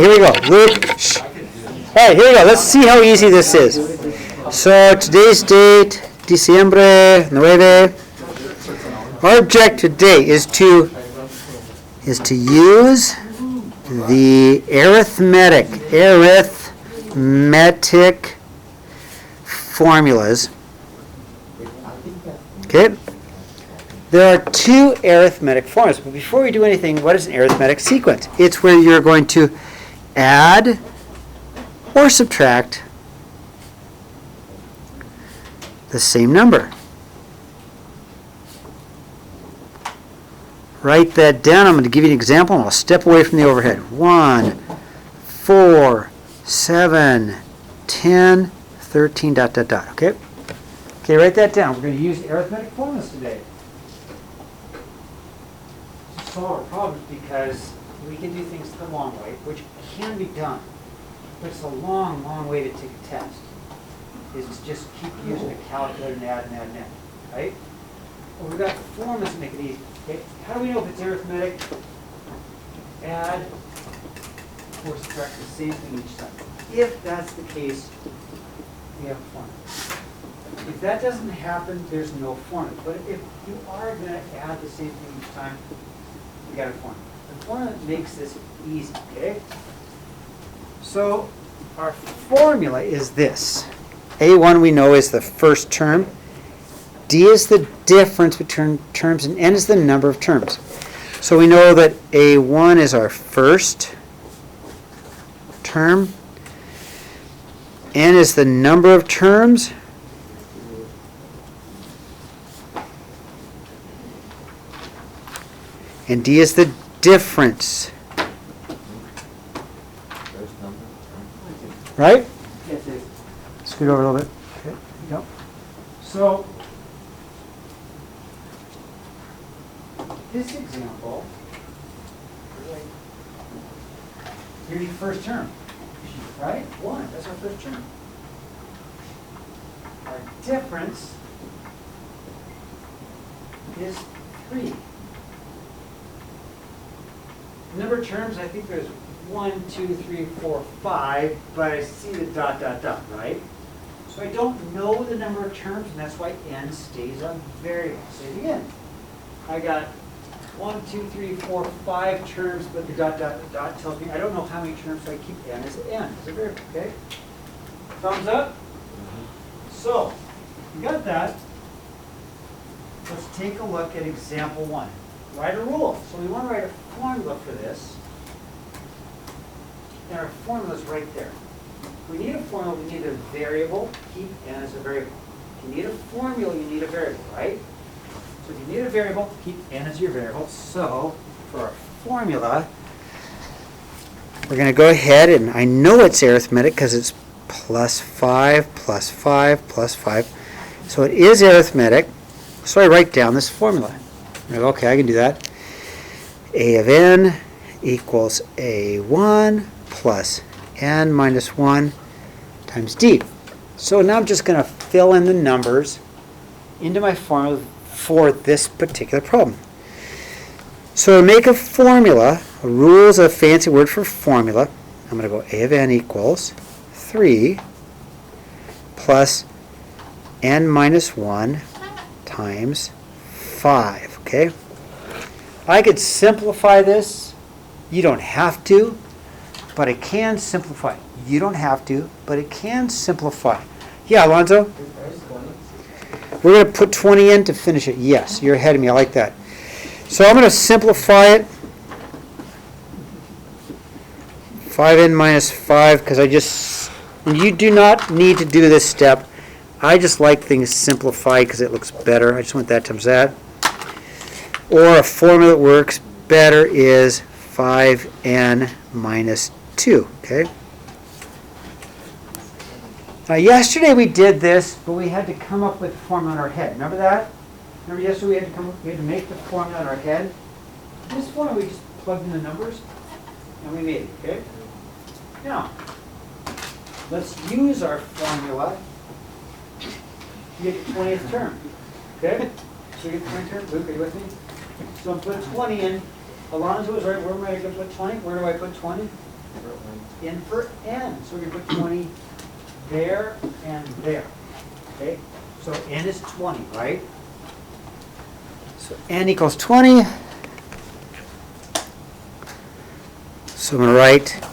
Here we go. Luke. Shh. All right, here we go. Let's see how easy this is. So today's date, Diciembre 9. Our objective today is to use the arithmetic formulas. Okay. There are two arithmetic formulas, but before we do anything, what is an arithmetic sequence? It's where you're going to add or subtract the same number. Write that down. I'm going to give you an example, and I'll step away from the overhead. 1, 4, 7, 10, 13, ... Okay? Okay, write that down. We're going to use arithmetic formulas today to solve our problems because we can do things the long way, which can be done. But it's a long, long way to take a test. Is to just keep using a calculator and add and add and add. Right? Well, we've got the formulas to make it easy. Okay? How do we know if it's arithmetic? Add or subtract the same thing each time. If that's the case, we have a formula. If that doesn't happen, there's no formula. But if you are going to add the same thing each time, you got a formula. The formula makes this easy, okay? So our formula is this. A1 we know is the first term. D is the difference between terms, and N is the number of terms. So we know that A1 is our first term. N is the number of terms. And D is the difference. Right? Scoot over a little bit. Okay, there you go. So, this example, here's your first term. Right? 1. That's our first term. Our difference is 3. Number of terms, I think there's 1, 2, 3, 4, 5, but I see the ... right? So I don't know the number of terms, and that's why N stays a variable. Say it again. I got 1, 2, 3, 4, 5 terms, but the ... tells me I don't know how many terms, so I keep N as a variable, okay? Thumbs up? So, you got that. Let's take a look at example 1. Write a rule. So we want to write a formula for this. And our formula is right there. If we need a formula, we need a variable. Keep N as a variable. If you need a formula, you need a variable, right? So if you need a variable, keep N as your variable. So for our formula, we're going to go ahead, and I know it's arithmetic because it's plus 5, plus 5, plus 5. So it is arithmetic. So I write down this formula. Okay, I can do that. A of N equals A1 plus N minus 1 times D. So now I'm just going to fill in the numbers into my formula for this particular problem. So to make a formula, a rule is a fancy word for formula. I'm going to go A of N equals 3 plus N minus 1 times 5. Okay? I could simplify this. You don't have to, but it can simplify. You don't have to, but it can simplify. Yeah, Alonzo? We're going to put 20 in to finish it. Yes, you're ahead of me. I like that. So I'm going to simplify it. 5n minus 5, because you do not need to do this step. I just like things simplified because it looks better. I just want that times that. Or a formula that works better is 5n minus 2. Okay. Now yesterday we did this, but we had to come up with the formula in our head. Remember that? Remember yesterday we had to make the formula in our head? This formula we just plugged in the numbers and we made it. Okay. Now let's use our formula to get the 20th term. Okay? So we get the 20th term. Luke, are you with me? So I'm putting 20 in. Alonzo is right. Where am I going to put 20? Where do I put 20? in for n. So we put 20 there and there. Okay? So n is 20, right? So n equals 20. So I'm going to write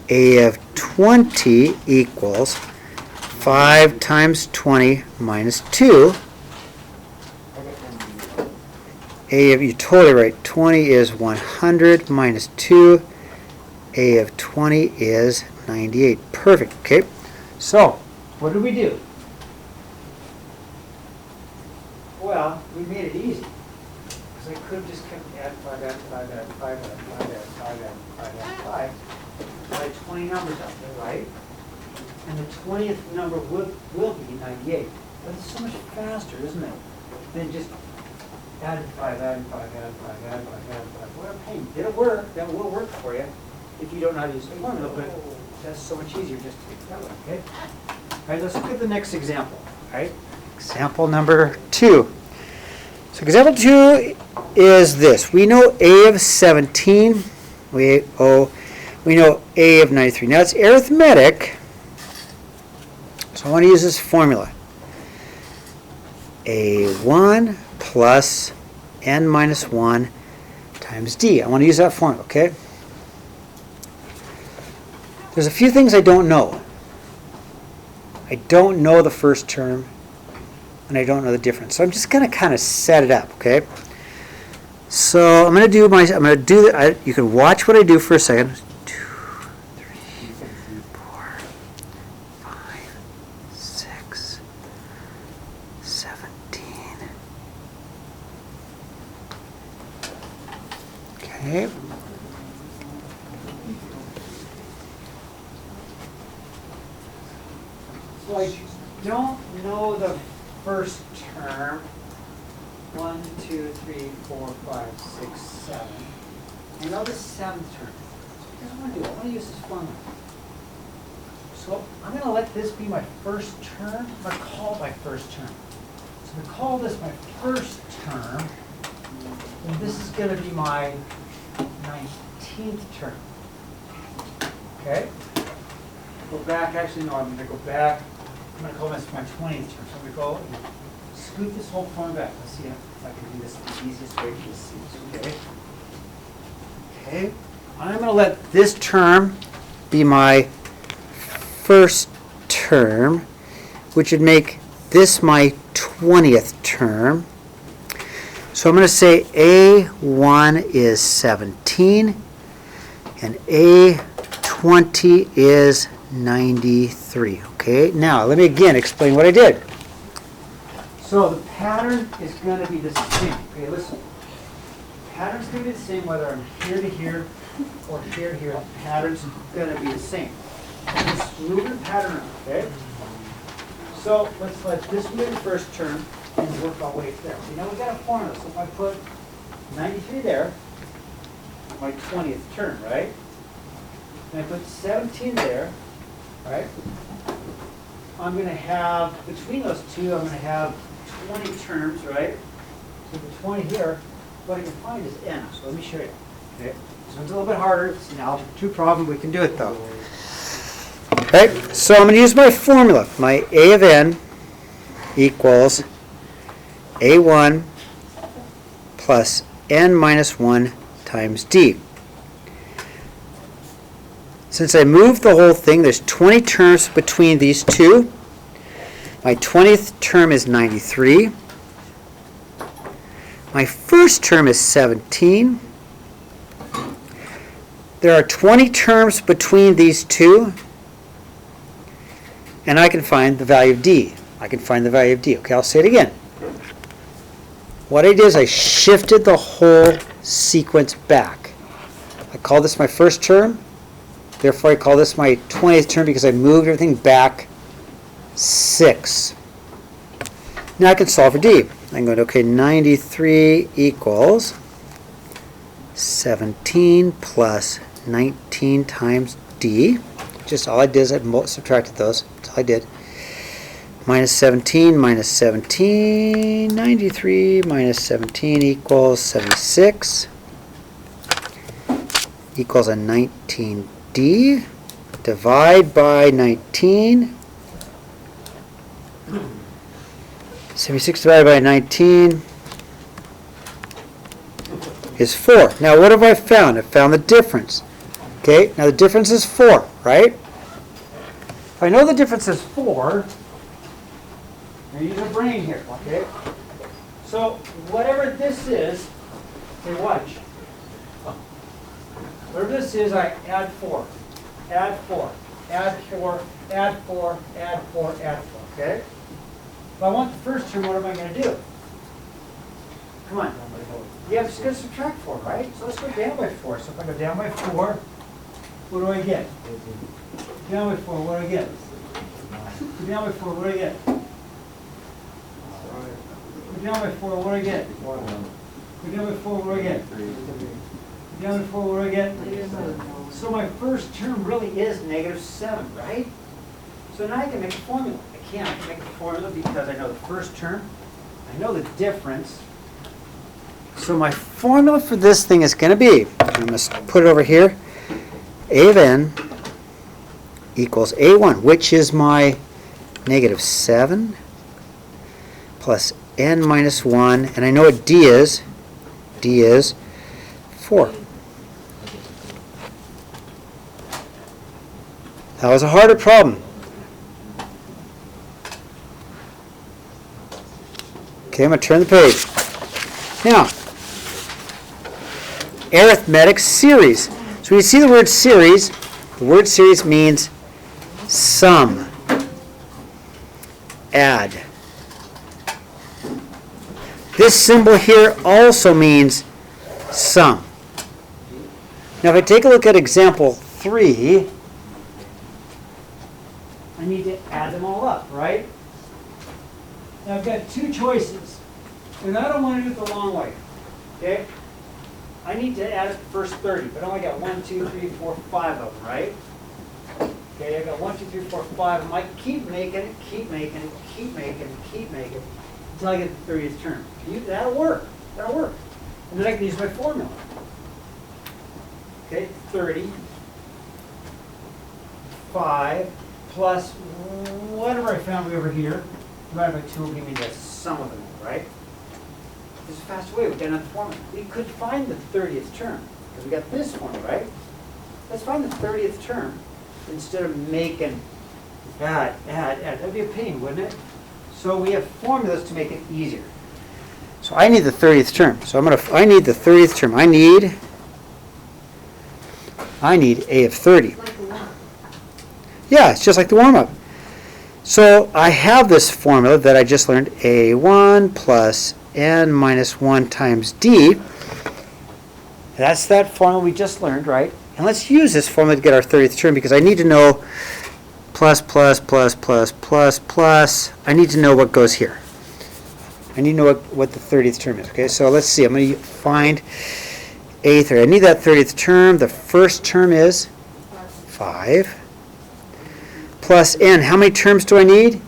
a of 20 equals 5 times 20 minus 2. A of, you're totally right, 20 is 100 minus 2. A of 20 is 98. Perfect, okay? So, what did we do? Well, we made it easy. Because I could have just kept add 5, add 5, add 5, add 5, add 5, add 5, add 5. So I had 20 numbers out there, right? And the 20th number will be 98. But it's so much faster, isn't it? Than just adding 5, adding 5, adding 5, adding 5, adding 5. What a pain. Did it work? That will work for you if you don't know how to use the formula, but that's so much easier just to do it that way, okay? All right, let's look at the next example, all right? Example number 2. So example 2 is this. We know A of 17. We know A of 93. Now it's arithmetic, so I want to use this formula. A1 plus n minus 1 times d. I want to use that formula, okay? There's a few things I don't know. I don't know the first term, and I don't know the difference. So I'm just going to kind of set it up, okay? So I'm going to do you can watch what I do for a second. 2, 3, 4, 5, 6, 17. Okay. So I don't know the first term. 1, 2, 3, 4, 5, 6, 7. I know the 7th term. So here's what I want to do. I want to use this formula. So I'm going to let this be my first term. I'm going to call it my first term. So I'm going to call this my first term. And this is going to be my 19th term. Okay? Go back. Actually, no, I'm going to go back. I'm going to call this my 20th term. So I'm going to go and scoot this whole form back. Let's see if I can do this the easiest way to see this. Okay? Okay. I'm going to let this term be my first term, which would make this my 20th term. So I'm going to say A1 is 17 and A20 is 93. Okay, now let me again explain what I did. So the pattern is going to be the same. Okay, listen. The pattern's going to be the same whether I'm here to here or here to here. The pattern's going to be the same. Just move the pattern around, okay? So let's let this be the first term and work our way there. See, now we've got a formula. So if I put 93 there, my 20th term, right? And I put 17 there, right? I'm going to have, between those two, I'm going to have 20 terms, right? So the 20 here, what I can find is n. So let me show you. Okay. So it's a little bit harder. It's an algebra 2 problem. We can do it though. Okay. So I'm going to use my formula. My A of n equals A1 plus n minus 1 times d. Since I moved the whole thing, there's 20 terms between these two. My 20th term is 93. My first term is 17. There are 20 terms between these two. And I can find the value of d. I can find the value of d. Okay, I'll say it again. What I did is I shifted the whole sequence back. I call this my first term. Therefore, I call this my 20th term because I moved everything back 6. Now I can solve for d. I'm going to, okay, 93 equals 17 plus 19 times d. Just all I did is I subtracted those. That's all I did. Minus 17 minus 17. 93 minus 17 equals 76. Equals a 19 D, divide by 19. 76 divided by 19 is 4. Now what have I found? I found the difference. Okay, now the difference is 4, right? If I know the difference is 4, I use a brain here, okay? So whatever this is, okay, watch. Whatever this is, I add 4, add 4, add 4, add 4, add 4, add 4, okay? If I want the first term, what am I going to do? Come on. You have to subtract 4, right? So let's go down by 4. So if I go down by 4, what do I get? Down by 4, what do I get? Go down by 4, what do I get? Go down by 4, what do I get? Go down by 4, what do I get? Go down by 4, what do I get? So my first term really is -7, right? So now I can make a formula. I can make a formula because I know the first term, I know the difference. So my formula for this thing is going to be, I'm going to put it over here, A of n equals A1, which is my -7 plus n minus 1, and I know what D is. D is 4. That was a harder problem. Okay, I'm going to turn the page. Now, arithmetic series. So when you see the word series means sum, add. This symbol here also means sum. Now if I take a look at example 3, I need to add them all up, right? Now I've got two choices, and I don't want to do it the long way, okay? I need to add the first 30, but I only got 1, 2, 3, 4, 5 of them, right? Okay, I got 1, 2, 3, 4, 5 of them. I keep making it, keep making it, keep making it, keep making it, until I get the 30th term. That'll work. That'll work. And then I can use my formula. Okay, 30, 5, plus whatever I found over here, divided by 2 will give me the sum of them, right? This is a faster way. We've got another formula. We could find the 30th term, because we got this formula, right? Let's find the 30th term instead of making add. That'd be a pain, wouldn't it? So we have formulas to make it easier. So I need the 30th term. So I need the 30th term. I need A of 30. Yeah, it's just like the warm-up. So I have this formula that I just learned, A1 plus n minus 1 times d. That's that formula we just learned, right? And let's use this formula to get our 30th term, because I need to know plus, plus, plus, plus, plus, plus. I need to know what goes here. I need to know what the 30th term is. Okay, so let's see. I'm going to find A30. I need that 30th term. The first term is 5 plus n. How many terms do I need?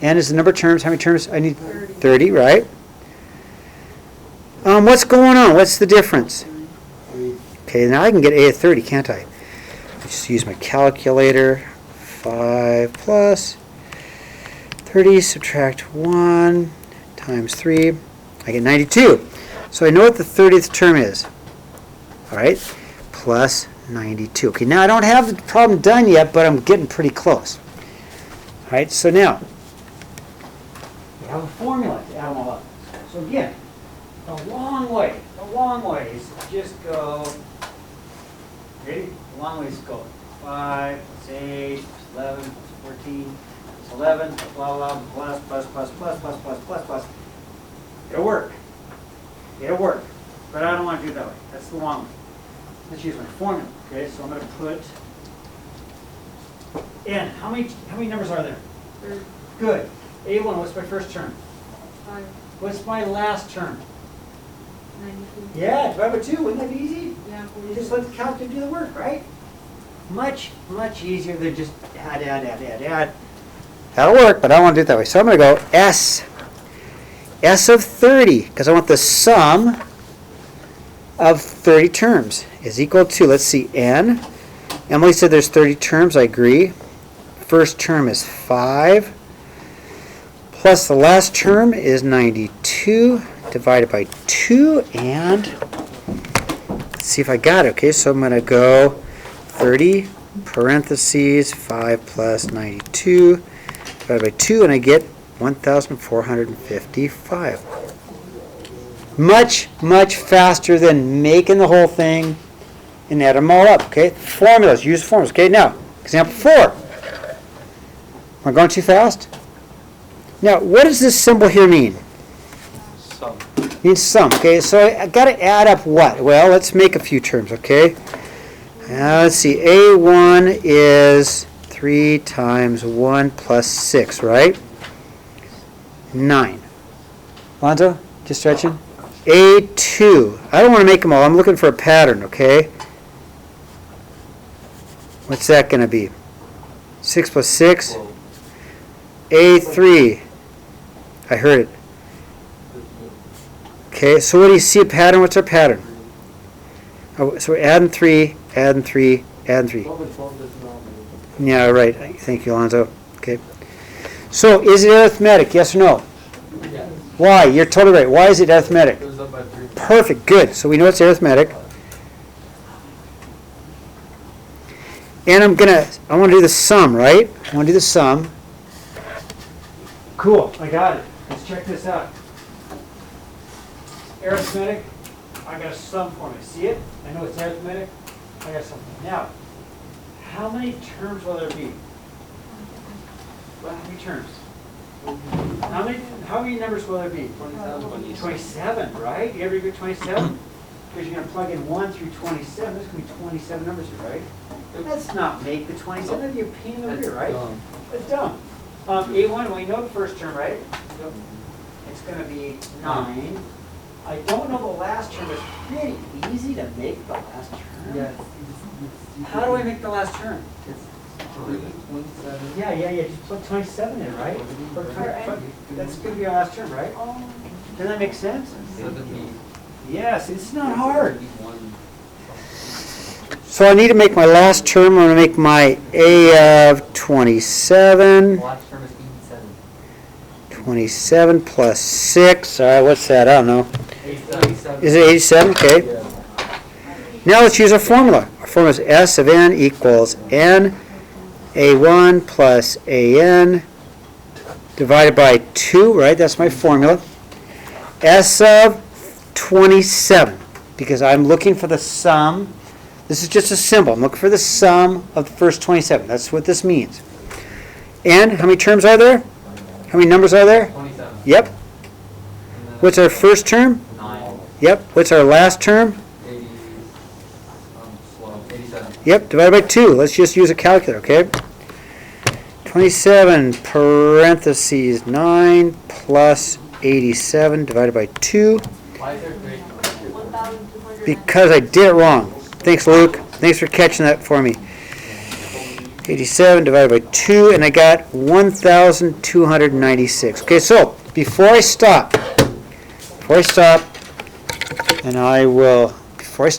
N is the number of terms. How many terms? I need 30, right? What's going on? What's the difference? Okay, now I can get A of 30, can't I? Just use my calculator. 5 plus 30, subtract 1 times 3. I get 92. So I know what the 30th term is. All right, plus 92. Okay, now I don't have the problem done yet, but I'm getting pretty close. All right, so now we have a formula to add them all up. So again, the long way is just go, ready? The long ways go 5 plus 8 plus 11 plus 14 plus 11 blah blah plus plus plus plus plus plus plus plus. It'll work. It'll work. But I don't want to do it that way. That's the long way. Let's use my formula. Okay, so I'm going to put n. How many numbers are there? 30. Good. A1, what's my first term? 5. What's my last term? 92. Yeah, divide by 2. Wouldn't that be easy? Yeah. You just let the calculator do the work, right? Much easier than just add. That'll work, but I don't want to do it that way. So I'm going to go S. S of 30, because I want the sum of 30 terms is equal to, let's see, n Emily said there's 30 terms. I agree. First term is 5. Plus the last term is 92 divided by 2. And let's see if I got it. Okay, so I'm going to go 30 parentheses 5 plus 92 divided by 2. And I get 1,455. Much, much faster than making the whole thing and add them all up, okay? Formulas, use formulas. Okay, now, example 4. Am I going too fast? Now, what does this symbol here mean? Sum. It means sum, okay? So I got to add up what? Well, let's make a few terms, okay? Let's see, A1 is 3 times 1 plus 6, right? 9. Lonzo, just stretching? A2. I don't want to make them all. I'm looking for a pattern, okay? What's that going to be? 6 plus 6? A3. I heard it. Okay, so what do you see a pattern? What's our pattern? Oh, so we're adding 3, adding 3, adding 3. Yeah, right. Thank you, Alonzo. Okay. So is it arithmetic? Yes or no? Yes. Why? You're totally right. Why is it arithmetic? Goes up by 3. Perfect. Good. So we know it's arithmetic. And I want to do the sum, right? I want to do the sum. Cool. I got it. Let's check this out. Arithmetic. I got a sum formula. See it? I know it's arithmetic. I got something. Now, how many terms will there be? Well, how many terms? How many numbers will there be? 27. 27, right? You ever get 27? Because you're going to plug in 1 through 27. There's going to be 27 numbers here, right? Let's not make the 27. That'd be a pain in the rear, right? That's dumb. A1, we know the first term, right? It's going to be 9. I don't know the last term, but it's pretty easy to make the last term. Yes. How do I make the last term? It's 27. Yeah. Just put 27 in, right? That's going to be our last term, right? Does that make sense? 70. Yes, it's not hard. So I need to make my last term. I'm going to make my A of 27. Last term is 87. 27 plus 6. All right, what's that? I don't know. 87. Is it 87? Okay. Yeah. Now let's use our formula. Our formula is S of n equals n A1 plus AN divided by 2, right? That's my formula. S of 27, because I'm looking for the sum. This is just a symbol. I'm looking for the sum of the first 27. That's what this means. And how many terms are there? How many numbers are there? 27. Yep. What's our first term? 9. Yep. What's our last term? 87. Yep, divided by 2. Let's just use a calculator, okay? 27 parentheses 9 plus 87 divided by 2. Why is there 3? 1,200. Because I did it wrong. Thanks, Luke. Thanks for catching that for me. 87 divided by 2, and I got 1,296. Okay, so before I stop, and I will, before I